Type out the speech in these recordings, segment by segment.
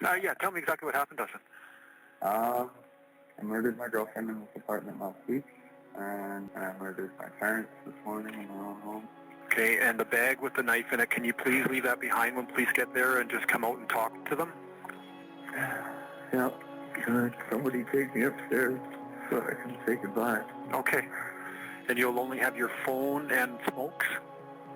Yeah, tell me exactly what happened, Dustin. I murdered my girlfriend in this apartment last week, and I murdered my parents this morning in their own home. Okay, and the bag with the knife in it, can you please leave that behind when police get there and just come out and talk to them? Yeah, could somebody take me upstairs so I can say goodbye? Okay. And you'll only have your phone and smokes?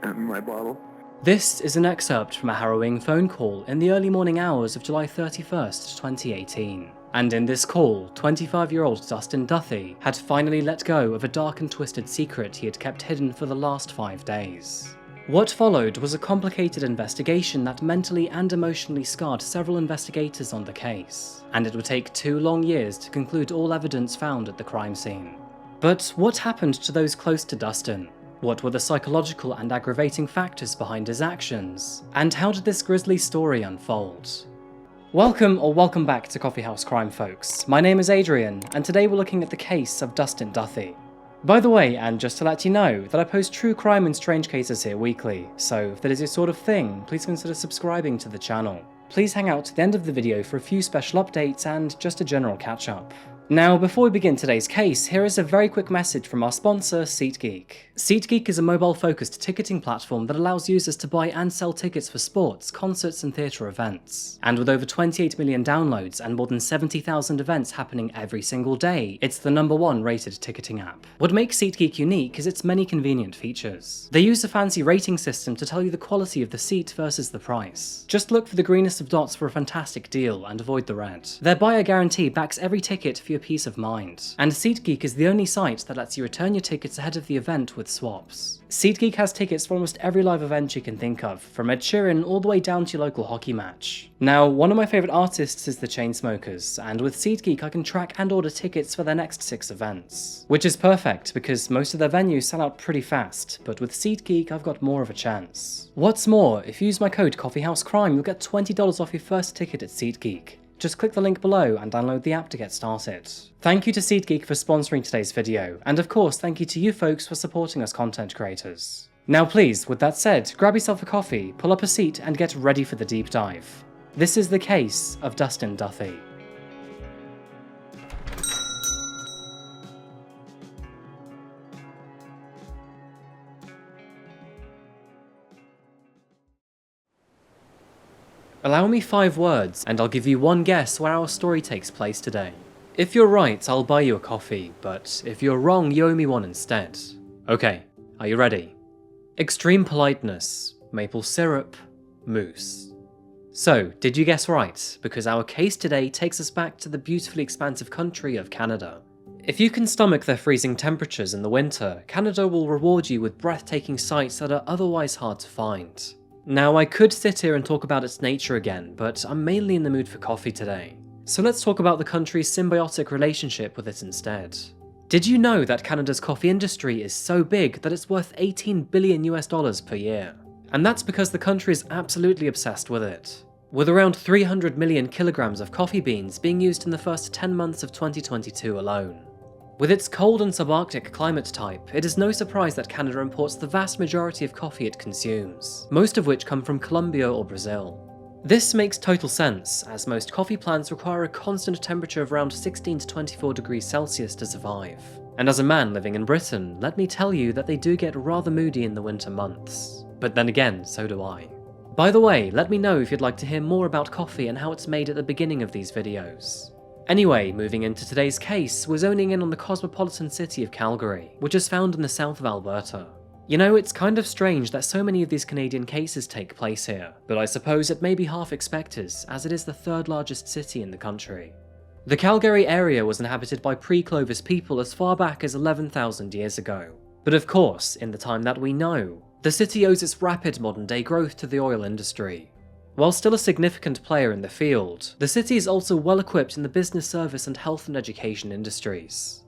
And my bottle. This is an excerpt from a harrowing phone call in the early morning hours of July 31st, 2018. And in this call, 25-year-old Dustin Duthie had finally let go of a dark and twisted secret he had kept hidden for the last 5 days. What followed was a complicated investigation that mentally and emotionally scarred several investigators on the case, and it would take 2 long years to conclude all evidence found at the crime scene. But what happened to those close to Dustin? What were the psychological and aggravating factors behind his actions? And how did this grisly story unfold? Welcome back to Coffeehouse Crime, folks. My name is Adrian, and today we're looking at the case of Dustin Duthie. By the way, and just to let you know, that I post true crime and strange cases here weekly, so if that is your sort of thing, please consider subscribing to the channel. Please hang out to the end of the video for a few special updates and just a general catch-up. Now, before we begin today's case, here is a very quick message from our sponsor, SeatGeek. SeatGeek is a mobile-focused ticketing platform that allows users to buy and sell tickets for sports, concerts and theatre events. And with over 28 million downloads and more than 70,000 events happening every single day, it's the #1 rated ticketing app. What makes SeatGeek unique is its many convenient features. They use a fancy rating system to tell you the quality of the seat versus the price. Just look for the greenest of dots for a fantastic deal and avoid the red. Their buyer guarantee backs every ticket for your peace of mind. And SeatGeek is the only site that lets you return your tickets ahead of the event with swaps. SeatGeek has tickets for almost every live event you can think of, from Ed Sheeran all the way down to your local hockey match. Now, one of my favourite artists is the Chainsmokers, and with SeatGeek I can track and order tickets for their next 6 events. Which is perfect, because most of their venues sell out pretty fast, but with SeatGeek I've got more of a chance. What's more, if you use my code CoffeeHouseCrime, you'll get $20 off your first ticket at SeatGeek. Just click the link below and download the app to get started. Thank you to SeatGeek for sponsoring today's video, and of course thank you to you folks for supporting us content creators. Now please, with that said, grab yourself a coffee, pull up a seat and get ready for the deep dive. This is the case of Dustin Duthie. Allow me 5 words, and I'll give you 1 guess where our story takes place today. If you're right, I'll buy you a coffee, but if you're wrong, you owe me one instead. Okay, are you ready? Extreme politeness, maple syrup, moose. So, did you guess right? Because our case today takes us back to the beautifully expansive country of Canada. If you can stomach their freezing temperatures in the winter, Canada will reward you with breathtaking sights that are otherwise hard to find. Now, I could sit here and talk about its nature again, but I'm mainly in the mood for coffee today. So let's talk about the country's symbiotic relationship with it instead. Did you know that Canada's coffee industry is so big that it's worth $18 billion per year? And that's because the country is absolutely obsessed with it, with around 300 million kilograms of coffee beans being used in the first 10 months of 2022 alone. With its cold and subarctic climate type, it is no surprise that Canada imports the vast majority of coffee it consumes, most of which come from Colombia or Brazil. This makes total sense, as most coffee plants require a constant temperature of around 16 to 24 degrees Celsius to survive. And as a man living in Britain, let me tell you that they do get rather moody in the winter months. But then again, so do I. By the way, let me know if you'd like to hear more about coffee and how it's made at the beginning of these videos. Anyway, moving into today's case, we're zoning in on the cosmopolitan city of Calgary, which is found in the south of Alberta. You know, it's kind of strange that so many of these Canadian cases take place here, but I suppose it may be half expected, as it is the 3rd largest city in the country. The Calgary area was inhabited by pre-Clovis people as far back as 11,000 years ago. But of course, in the time that we know, the city owes its rapid modern-day growth to the oil industry. While still a significant player in the field, the city is also well equipped in the business service and health and education industries.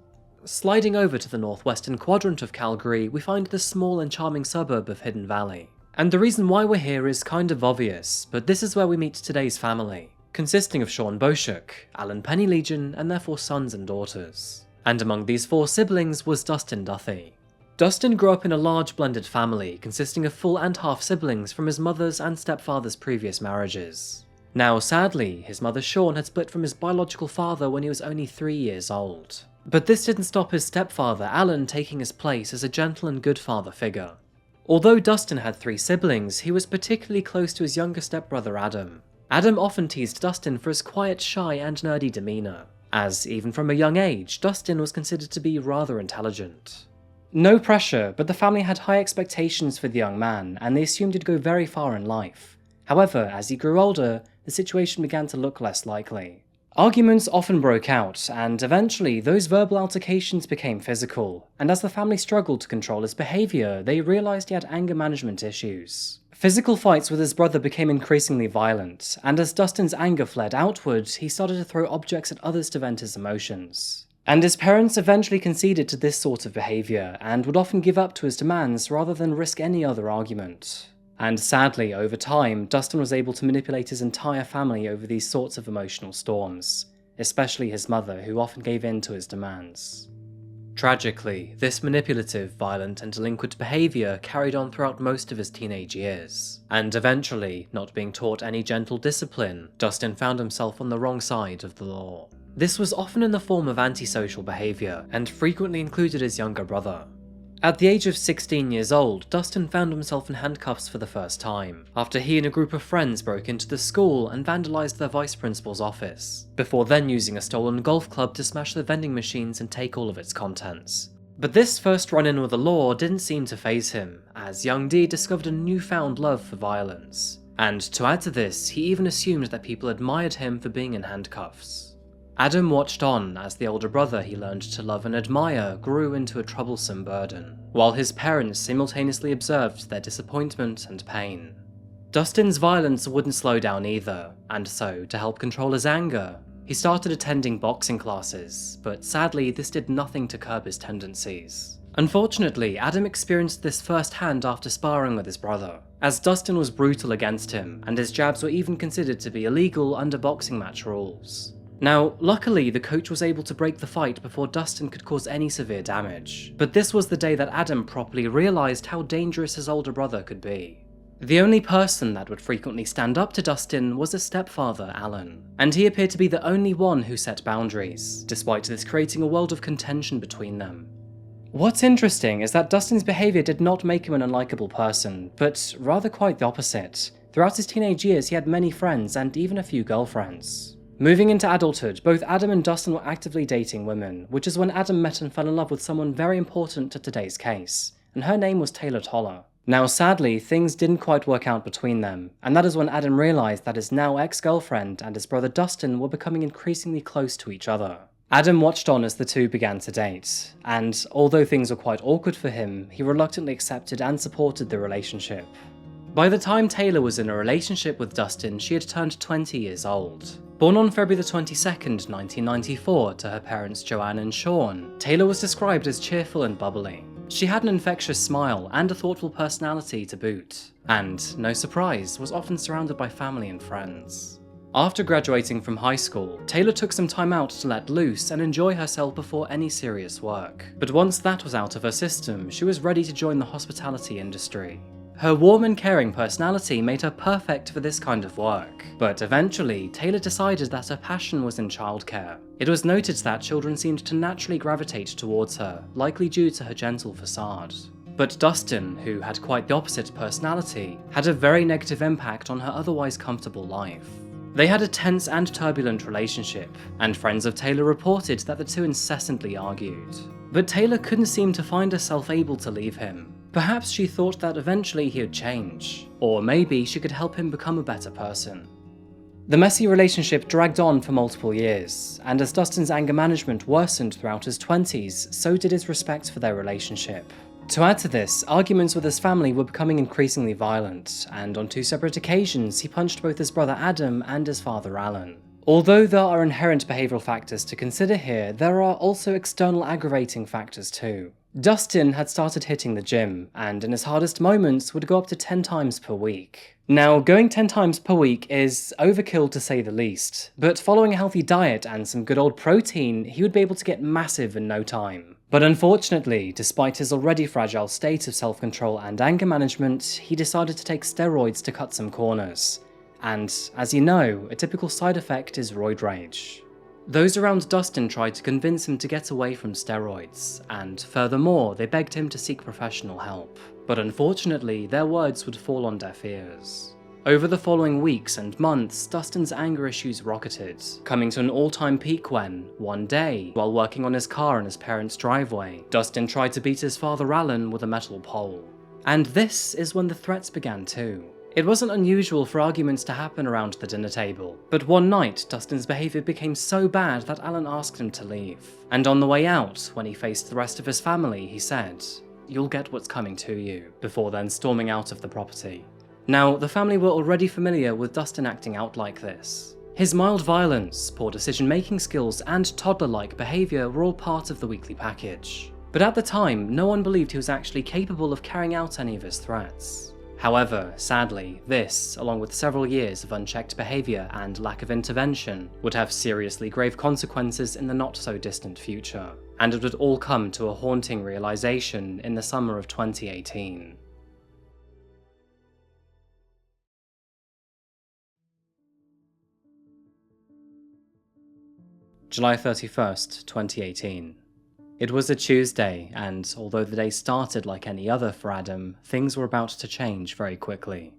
Sliding over to the northwestern quadrant of Calgary, we find the small and charming suburb of Hidden Valley. And the reason why we're here is kind of obvious, but this is where we meet today's family, consisting of Shawn, Alan Pennylegion, and their 4 sons and daughters. And among these 4 siblings was Dustin Duthie. Dustin grew up in a large blended family consisting of full and half siblings from his mother's and stepfather's previous marriages. Now, sadly, his mother Shawn had split from his biological father when he was only 3 years old. But this didn't stop his stepfather, Alan, taking his place as a gentle and good father figure. Although Dustin had 3 siblings, he was particularly close to his younger stepbrother Adam. Adam often teased Dustin for his quiet, shy, and nerdy demeanour, as even from a young age, Dustin was considered to be rather intelligent. No pressure, but the family had high expectations for the young man, and they assumed he'd go very far in life. However, as he grew older, the situation began to look less likely. Arguments often broke out, and eventually those verbal altercations became physical, and as the family struggled to control his behaviour, they realised he had anger management issues. Physical fights with his brother became increasingly violent, and as Dustin's anger fled outward, he started to throw objects at others to vent his emotions. And his parents eventually conceded to this sort of behaviour, and would often give up to his demands rather than risk any other argument. And sadly, over time, Dustin was able to manipulate his entire family over these sorts of emotional storms, especially his mother, who often gave in to his demands. Tragically, this manipulative, violent, and delinquent behaviour carried on throughout most of his teenage years, and eventually, not being taught any gentle discipline, Dustin found himself on the wrong side of the law. This was often in the form of antisocial behaviour, and frequently included his younger brother. At the age of 16 years old, Dustin found himself in handcuffs for the first time, after he and a group of friends broke into the school and vandalised their vice principal's office, before then using a stolen golf club to smash the vending machines and take all of its contents. But this first run-in with the law didn't seem to faze him, as young D discovered a newfound love for violence. And to add to this, he even assumed that people admired him for being in handcuffs. Adam watched on as the older brother he learned to love and admire grew into a troublesome burden, while his parents simultaneously observed their disappointment and pain. Dustin's violence wouldn't slow down either, and so, to help control his anger, he started attending boxing classes, but sadly this did nothing to curb his tendencies. Unfortunately, Adam experienced this firsthand after sparring with his brother, as Dustin was brutal against him, and his jabs were even considered to be illegal under boxing match rules. Now, luckily, the coach was able to break the fight before Dustin could cause any severe damage, but this was the day that Adam properly realised how dangerous his older brother could be. The only person that would frequently stand up to Dustin was his stepfather, Alan, and he appeared to be the only one who set boundaries, despite this creating a world of contention between them. What's interesting is that Dustin's behaviour did not make him an unlikable person, but rather quite the opposite. Throughout his teenage years, he had many friends and even a few girlfriends. Moving into adulthood, both Adam and Dustin were actively dating women, which is when Adam met and fell in love with someone very important to today's case, and her name was Taylor Toller. Now sadly, things didn't quite work out between them, and that is when Adam realised that his now ex-girlfriend and his brother Dustin were becoming increasingly close to each other. Adam watched on as the two began to date, and although things were quite awkward for him, he reluctantly accepted and supported the relationship. By the time Taylor was in a relationship with Dustin, she had turned 20 years old. Born on February 22nd, 1994 to her parents Joanne and Shawn, Taylor was described as cheerful and bubbly. She had an infectious smile and a thoughtful personality to boot, and, no surprise, was often surrounded by family and friends. After graduating from high school, Taylor took some time out to let loose and enjoy herself before any serious work. But once that was out of her system, she was ready to join the hospitality industry. Her warm and caring personality made her perfect for this kind of work, but eventually, Taylor decided that her passion was in childcare. It was noted that children seemed to naturally gravitate towards her, likely due to her gentle facade. But Dustin, who had quite the opposite personality, had a very negative impact on her otherwise comfortable life. They had a tense and turbulent relationship, and friends of Taylor reported that the two incessantly argued. But Taylor couldn't seem to find herself able to leave him. Perhaps she thought that eventually he would change, or maybe she could help him become a better person. The messy relationship dragged on for multiple years, and as Dustin's anger management worsened throughout his 20s, so did his respect for their relationship. To add to this, arguments with his family were becoming increasingly violent, and on 2 separate occasions he punched both his brother Adam and his father Alan. Although there are inherent behavioural factors to consider here, there are also external aggravating factors too. Dustin had started hitting the gym, and in his hardest moments would go up to 10 times per week. Now, going 10 times per week is overkill to say the least, but following a healthy diet and some good old protein, he would be able to get massive in no time. But unfortunately, despite his already fragile state of self-control and anger management, he decided to take steroids to cut some corners. And, as you know, a typical side effect is roid rage. Those around Dustin tried to convince him to get away from steroids, and furthermore, they begged him to seek professional help. But unfortunately, their words would fall on deaf ears. Over the following weeks and months, Dustin's anger issues rocketed, coming to an all-time peak when, one day, while working on his car in his parents' driveway, Dustin tried to beat his father Alan with a metal pole. And this is when the threats began too. It wasn't unusual for arguments to happen around the dinner table, but one night Dustin's behaviour became so bad that Alan asked him to leave. And on the way out, when he faced the rest of his family, he said, "You'll get what's coming to you," before then storming out of the property. Now, the family were already familiar with Dustin acting out like this. His mild violence, poor decision-making skills, and toddler-like behaviour were all part of the weekly package. But at the time, no one believed he was actually capable of carrying out any of his threats. However, sadly, this, along with several years of unchecked behaviour and lack of intervention, would have seriously grave consequences in the not-so-distant future, and it would all come to a haunting realisation in the summer of 2018. July 31st, 2018. It was a Tuesday, and although the day started like any other for Adam, things were about to change very quickly.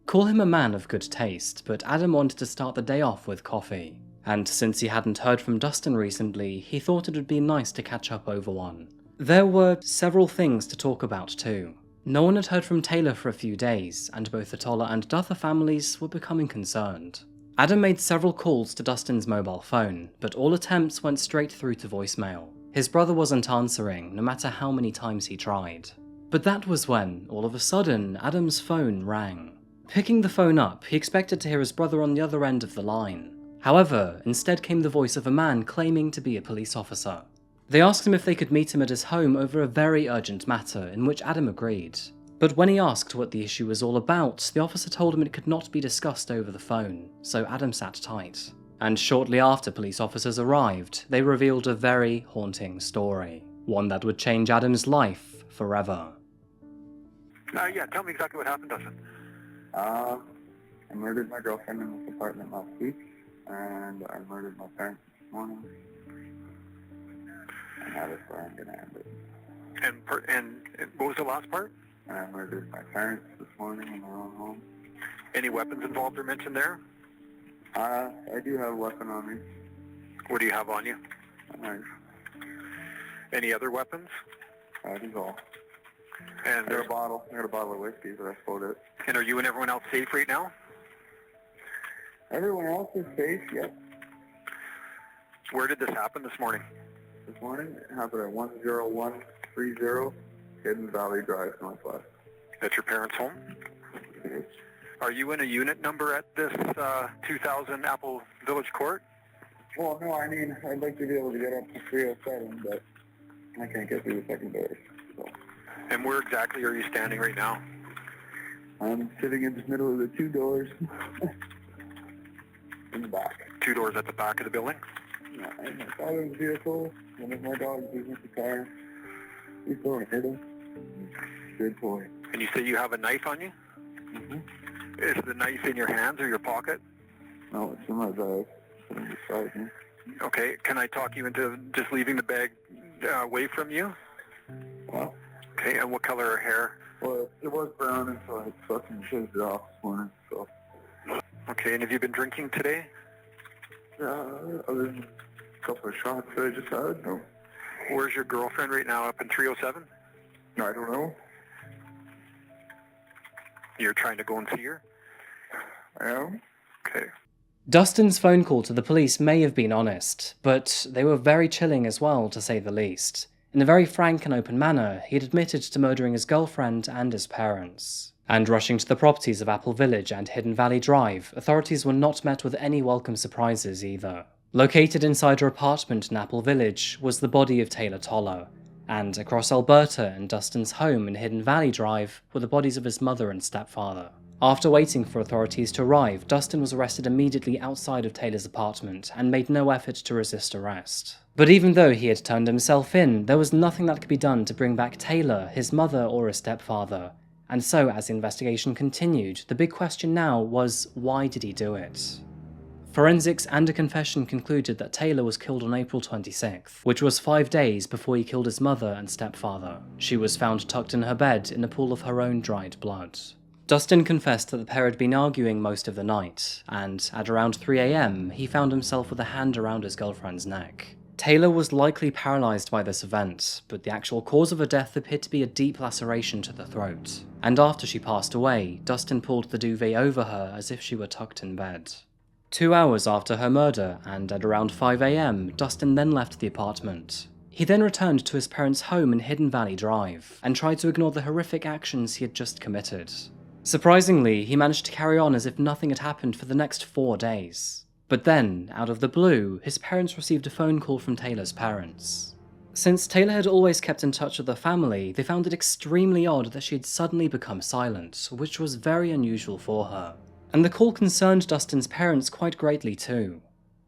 Call him a man of good taste, but Adam wanted to start the day off with coffee. And since he hadn't heard from Dustin recently, he thought it would be nice to catch up over one. There were several things to talk about too. No one had heard from Taylor for a few days, and both the Toller and Duthie families were becoming concerned. Adam made several calls to Dustin's mobile phone, but all attempts went straight through to voicemail. His brother wasn't answering, no matter how many times he tried. But that was when, all of a sudden, Adam's phone rang. Picking the phone up, he expected to hear his brother on the other end of the line. However, instead came the voice of a man claiming to be a police officer. They asked him if they could meet him at his home over a very urgent matter, in which Adam agreed. But when he asked what the issue was all about, the officer told him it could not be discussed over the phone, so Adam sat tight. And shortly after police officers arrived, they revealed a very haunting story. One that would change Adam's life forever. Yeah, tell me exactly what happened, Dustin. I murdered my girlfriend in this apartment last week, and I murdered my parents this morning. And that is where I'm going to end it. And what was the last part? And I murdered my parents this morning in their own home. Any weapons involved or mentioned there? I do have a weapon on me. What do you have on you? A knife. Any other weapons? That is all. And I got a bottle of whiskey, but I sold it. And are you and everyone else safe right now? Everyone else is safe, yep. Where did this happen this morning? This morning, it happened at 10130 Hidden Valley Drive, Northwest. At your parents' home? Yes. Are you in a unit number at this 2000 Apple Village Court? Well, no, I mean, I'd like to be able to get up to 307, but I can't get through the second door. So. And where exactly are you standing right now? I'm sitting in the middle of the two doors in the back. 2 doors at the back of the building? Yeah, in my father's vehicle, one of my dogs is in the car. He's going to hit him. Good boy. And you say you have a knife on you? Mm-hmm. Is the knife in your hands or your pocket? No, it's in my bag. It's beside me. Okay, can I talk you into just leaving the bag away from you? Well, Okay, and what color hair? well, it was brown until I fucking shaved it off this morning, so. Okay, and have you been drinking today? Other than a couple of shots that I just had, no. Where's your girlfriend right now, up in 307? I don't know. You're trying to go and see her? I am. Okay. Dustin's phone call to the police may have been honest, but they were very chilling as well, to say the least. In a very frank and open manner, he had admitted to murdering his girlfriend and his parents. And rushing to the properties of Apple Village and Hidden Valley Drive, authorities were not met with any welcome surprises either. Located inside her apartment in Apple Village was the body of Taylor Toller, and across Alberta and Dustin's home in Hidden Valley Drive were the bodies of his mother and stepfather. After waiting for authorities to arrive, Dustin was arrested immediately outside of Taylor's apartment and made no effort to resist arrest. But even though he had turned himself in, there was nothing that could be done to bring back Taylor, his mother, or his stepfather, And so, as the investigation continued, the big question now was, why did he do it? Forensics and a confession concluded that Taylor was killed on April 26th, which was 5 days before he killed his mother and stepfather. She was found tucked in her bed in a pool of her own dried blood. Dustin confessed that the pair had been arguing most of the night, and at around 3 AM, he found himself with a hand around his girlfriend's neck. Taylor was likely paralysed by this event, but the actual cause of her death appeared to be a deep laceration to the throat. And after she passed away, Dustin pulled the duvet over her as if she were tucked in bed. 2 hours after her murder, and at around 5 AM, Dustin then left the apartment. He then returned to his parents' home in Hidden Valley Drive, and tried to ignore the horrific actions he had just committed. Surprisingly, he managed to carry on as if nothing had happened for the next 4 days. But then, out of the blue, his parents received a phone call from Taylor's parents. Since Taylor had always kept in touch with the family, they found it extremely odd that she had suddenly become silent, which was very unusual for her. And the call concerned Dustin's parents quite greatly too.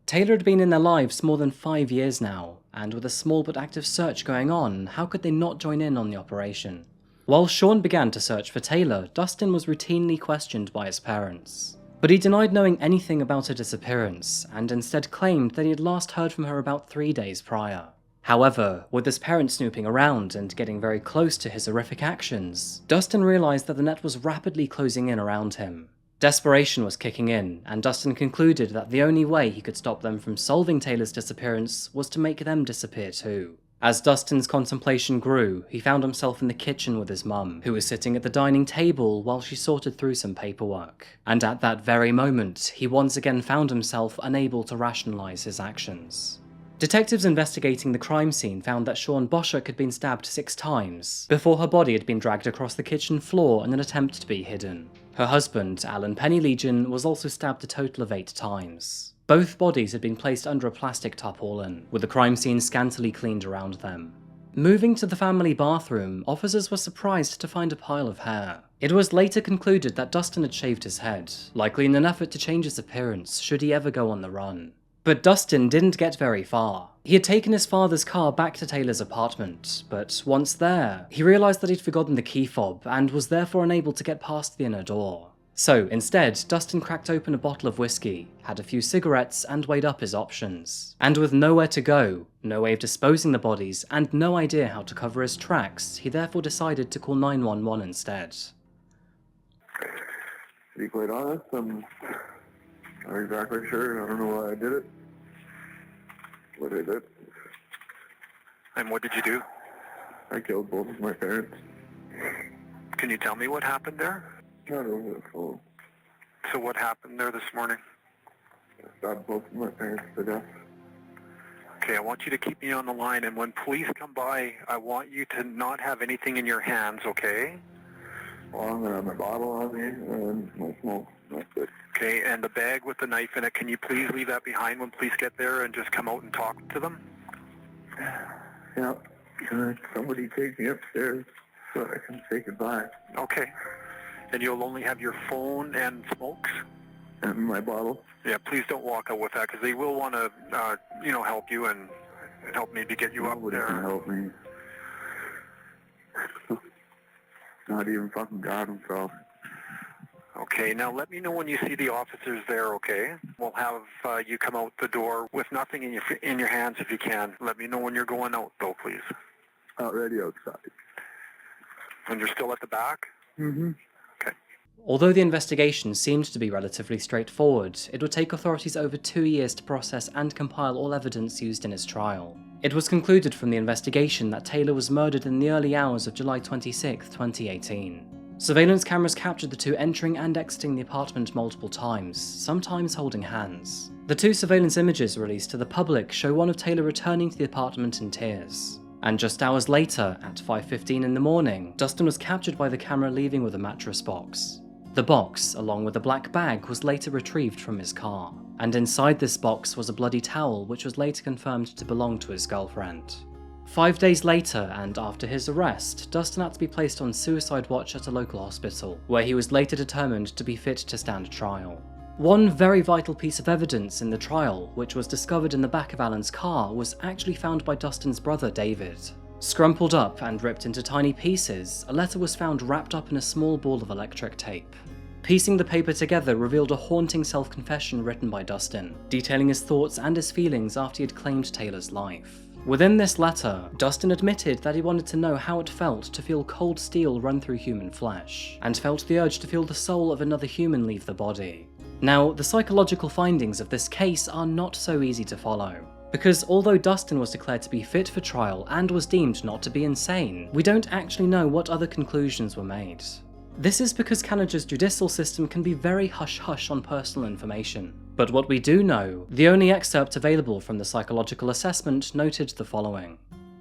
Taylor had been in their lives more than 5 years now, and with a small but active search going on, how could they not join in on the operation? While Shawn began to search for Taylor, Dustin was routinely questioned by his parents. But he denied knowing anything about her disappearance, and instead claimed that he had last heard from her about 3 days prior. However, with his parents snooping around and getting very close to his horrific actions, Dustin realised that the net was rapidly closing in around him. Desperation was kicking in, and Dustin concluded that the only way he could stop them from solving Taylor's disappearance was to make them disappear too. As Dustin's contemplation grew, he found himself in the kitchen with his mum, who was sitting at the dining table while she sorted through some paperwork. And at that very moment, he once again found himself unable to rationalise his actions. Detectives investigating the crime scene found that Shawn Boschuk had been stabbed 6 times, before her body had been dragged across the kitchen floor in an attempt to be hidden. Her husband, Alan Pennylegion, was also stabbed a total of 8 times. Both bodies had been placed under a plastic tarpaulin, with the crime scene scantily cleaned around them. Moving to the family bathroom, officers were surprised to find a pile of hair. It was later concluded that Dustin had shaved his head, likely in an effort to change his appearance should he ever go on the run. But Dustin didn't get very far. He had taken his father's car back to Taylor's apartment, but once there, he realised that he'd forgotten the key fob and was therefore unable to get past the inner door. So instead, Dustin cracked open a bottle of whiskey, had a few cigarettes, and weighed up his options. And with nowhere to go, no way of disposing the bodies, and no idea how to cover his tracks, he therefore decided to call 911 instead. To be quite honest, I'm not exactly sure. I don't know why I did it. What I did. And what did you do? I killed both of my parents. Can you tell me what happened there? Not over the phone. So what happened there this morning? I stabbed both of my parents to death. Okay, I want you to keep me on the line, and when police come by, I want you to not have anything in your hands, okay? Well, I'm going to have my bottle on me and my smoke. That's it. Okay, and the bag with the knife in it, can you please leave that behind when police get there and just come out and talk to them? Yeah. Can somebody take me upstairs so I can say goodbye? Okay. And you'll only have your phone and smokes? And my bottle. Yeah, please don't walk out with that, because they will want to, help you and help maybe get you Nobody up there. can help me. Not even fucking God himself. Okay, now let me know when you see the officers there, okay? We'll have you come out the door with nothing in your hands if you can. Let me know when you're going out, though, please. Already outside. And you're still at the back? Mm-hmm. Okay. Although the investigation seemed to be relatively straightforward, it would take authorities over 2 years to process and compile all evidence used in his trial. It was concluded from the investigation that Taylor was murdered in the early hours of July 26, 2018. Surveillance cameras captured the two entering and exiting the apartment multiple times, sometimes holding hands. The 2 surveillance images released to the public show one of Taylor returning to the apartment in tears. And just hours later, at 5:15 in the morning, Dustin was captured by the camera leaving with a mattress box. The box, along with a black bag, was later retrieved from his car. And inside this box was a bloody towel which was later confirmed to belong to his girlfriend. 5 days later, and after his arrest, Dustin had to be placed on suicide watch at a local hospital, where he was later determined to be fit to stand trial. One very vital piece of evidence in the trial, which was discovered in the back of Alan's car, was actually found by Dustin's brother David. Scrumpled up and ripped into tiny pieces, a letter was found wrapped up in a small ball of electric tape. Piecing the paper together revealed a haunting self-confession written by Dustin, detailing his thoughts and his feelings after he had claimed Taylor's life. Within this letter, Dustin admitted that he wanted to know how it felt to feel cold steel run through human flesh, and felt the urge to feel the soul of another human leave the body. Now, the psychological findings of this case are not so easy to follow, because although Dustin was declared to be fit for trial and was deemed not to be insane, we don't actually know what other conclusions were made. This is because Canada's judicial system can be very hush-hush on personal information. But what we do know, the only excerpt available from the psychological assessment noted the following.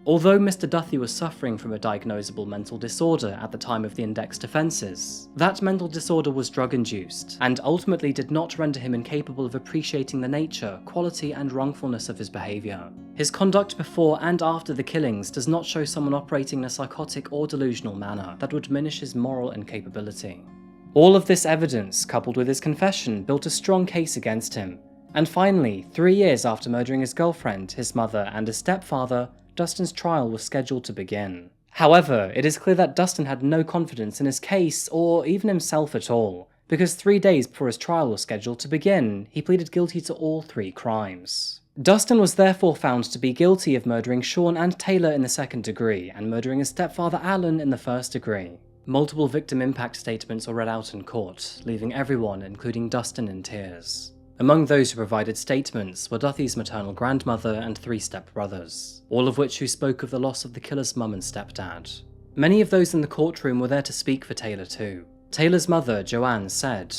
Although Mr. Duthie was suffering from a diagnosable mental disorder at the time of the indexed offences, that mental disorder was drug-induced, and ultimately did not render him incapable of appreciating the nature, quality and wrongfulness of his behaviour. His conduct before and after the killings does not show someone operating in a psychotic or delusional manner that would diminish his moral incapability. All of this evidence, coupled with his confession, built a strong case against him. And finally, 3 years after murdering his girlfriend, his mother and his stepfather, Dustin's trial was scheduled to begin. However, it is clear that Dustin had no confidence in his case, or even himself at all, because 3 days before his trial was scheduled to begin, he pleaded guilty to all 3 crimes. Dustin was therefore found to be guilty of murdering Shawn and Taylor in the 2nd degree, and murdering his stepfather Alan in the 1st degree. Multiple victim impact statements were read out in court, leaving everyone, including Dustin, in tears. Among those who provided statements were Duthie's maternal grandmother and 3 stepbrothers, all of which who spoke of the loss of the killer's mum and stepdad. Many of those in the courtroom were there to speak for Taylor too. Taylor's mother, Joanne, said,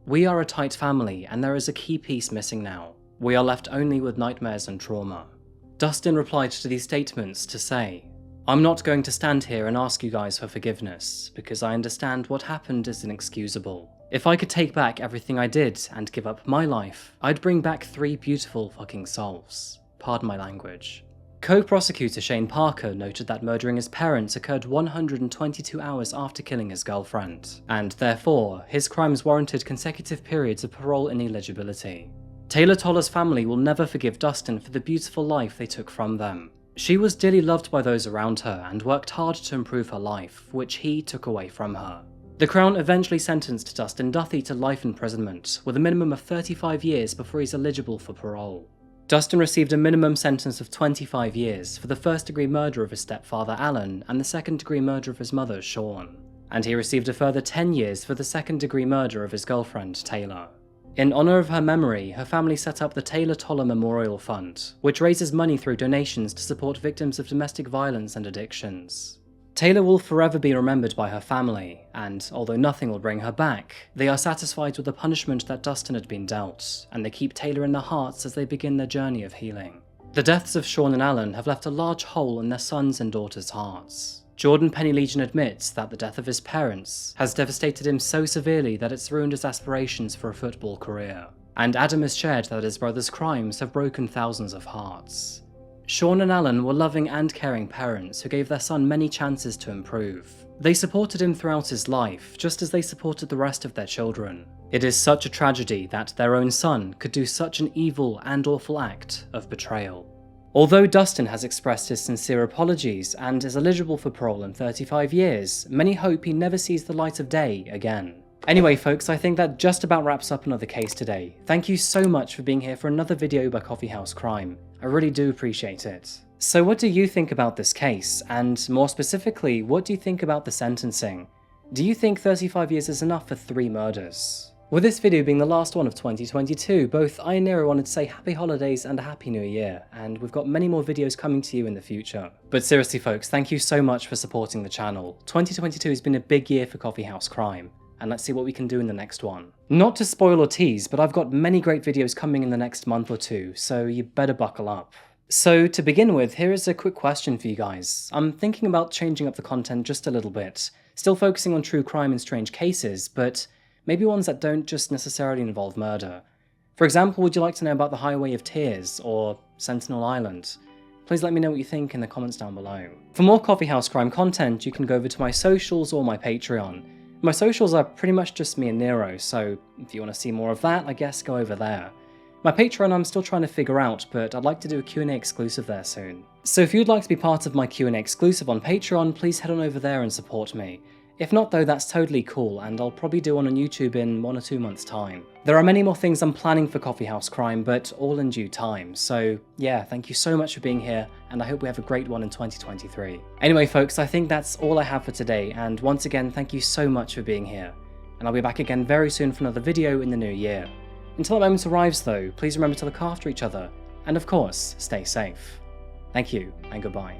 "We are a tight family and there is a key piece missing now. We are left only with nightmares and trauma." Dustin replied to these statements to say, "I'm not going to stand here and ask you guys for forgiveness, because I understand what happened is inexcusable. If I could take back everything I did and give up my life, I'd bring back 3 beautiful fucking souls. Pardon my language." Co-prosecutor Shane Parker noted that murdering his parents occurred 122 hours after killing his girlfriend, and therefore, his crimes warranted consecutive periods of parole ineligibility. Taylor Toller's family will never forgive Dustin for the beautiful life they took from them. She was dearly loved by those around her and worked hard to improve her life, which he took away from her. The Crown eventually sentenced Dustin Duthie to life imprisonment, with a minimum of 35 years before he's eligible for parole. Dustin received a minimum sentence of 25 years for the 1st-degree murder of his stepfather Alan and the 2nd-degree murder of his mother Shawn, and he received a further 10 years for the 2nd-degree murder of his girlfriend Taylor. In honour of her memory, her family set up the Taylor Toller Memorial Fund, which raises money through donations to support victims of domestic violence and addictions. Taylor will forever be remembered by her family, and although nothing will bring her back, they are satisfied with the punishment that Dustin had been dealt, and they keep Taylor in their hearts as they begin their journey of healing. The deaths of Shawn and Alan have left a large hole in their sons' and daughters' hearts. Jordan Penny Legion admits that the death of his parents has devastated him so severely that it's ruined his aspirations for a football career. And Adam has shared that his brother's crimes have broken thousands of hearts. Shawn and Alan were loving and caring parents who gave their son many chances to improve. They supported him throughout his life, just as they supported the rest of their children. It is such a tragedy that their own son could do such an evil and awful act of betrayal. Although Dustin has expressed his sincere apologies and is eligible for parole in 35 years, many hope he never sees the light of day again. Anyway folks, I think that just about wraps up another case today. Thank you so much for being here for another video by Coffeehouse Crime. I really do appreciate it. So what do you think about this case? And more specifically, what do you think about the sentencing? Do you think 35 years is enough for 3 murders? With this video being the last one of 2022, both I and Nero wanted to say happy holidays and a happy new year, and we've got many more videos coming to you in the future. But seriously folks, thank you so much for supporting the channel. 2022 has been a big year for Coffeehouse Crime, and let's see what we can do in the next one. Not to spoil or tease, but I've got many great videos coming in the next month or 2, so you better buckle up. So to begin with, here is a quick question for you guys. I'm thinking about changing up the content just a little bit, still focusing on true crime and strange cases, but maybe ones that don't just necessarily involve murder. For example, would you like to know about the Highway of Tears or Sentinel Island? Please let me know what you think in the comments down below. For more Coffeehouse Crime content, you can go over to my socials or my Patreon. My socials are pretty much just me and Nero, so if you want to see more of that, I guess go over there. My Patreon I'm still trying to figure out, but I'd like to do a Q&A exclusive there soon. So if you'd like to be part of my Q&A exclusive on Patreon, please head on over there and support me. If not though, that's totally cool, and I'll probably do one on YouTube in 1 or 2 months' time. There are many more things I'm planning for Coffeehouse Crime, but all in due time, so yeah, thank you so much for being here, and I hope we have a great one in 2023. Anyway folks, I think that's all I have for today, and once again, thank you so much for being here. And I'll be back again very soon for another video in the new year. Until that moment arrives though, please remember to look after each other, and of course, stay safe. Thank you, and goodbye.